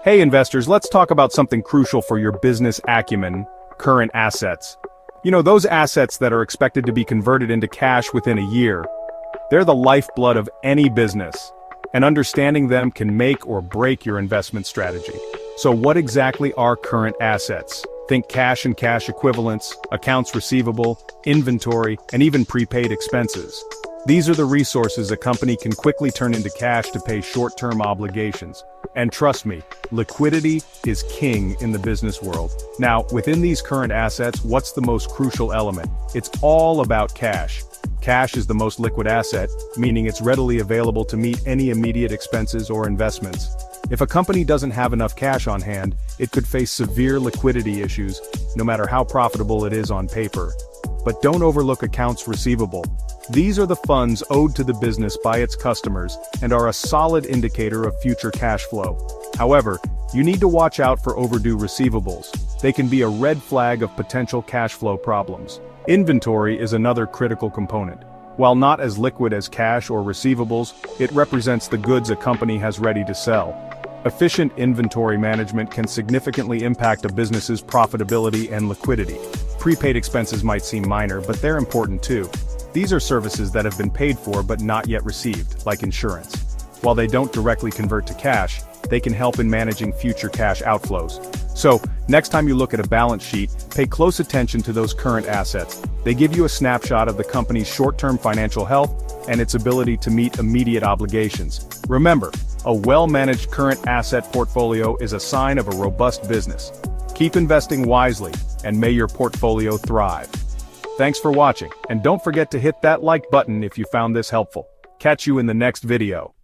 Hey investors, let's talk about something crucial for your business acumen: current assets. You know, those assets that are expected to be converted into cash within a year. They're the lifeblood of any business, and understanding them can make or break your investment strategy. So what exactly are current assets? Think cash and cash equivalents, accounts receivable, inventory, and even prepaid expenses. These are the resources a company can quickly turn into cash to pay short-term obligations. And trust me, liquidity is king in the business world. Now, within these current assets, what's the most crucial element? It's all about cash. Cash is the most liquid asset, meaning it's readily available to meet any immediate expenses or investments. If a company doesn't have enough cash on hand, it could face severe liquidity issues, no matter how profitable it is on paper. But don't overlook accounts receivable. These are the funds owed to the business by its customers and are a solid indicator of future cash flow. However, you need to watch out for overdue receivables. They can be a red flag of potential cash flow problems. Inventory is another critical component. While not as liquid as cash or receivables, it represents the goods a company has ready to sell. Efficient inventory management can significantly impact a business's profitability and liquidity. Prepaid expenses might seem minor, but they're important too. These are services that have been paid for but not yet received, like insurance. While they don't directly convert to cash, they can help in managing future cash outflows. So, next time you look at a balance sheet, pay close attention to those current assets. They give you a snapshot of the company's short-term financial health and its ability to meet immediate obligations. Remember, a well-managed current asset portfolio is a sign of a robust business. Keep investing wisely, and may your portfolio thrive. Thanks for watching, and don't forget to hit that like button if you found this helpful. Catch you in the next video.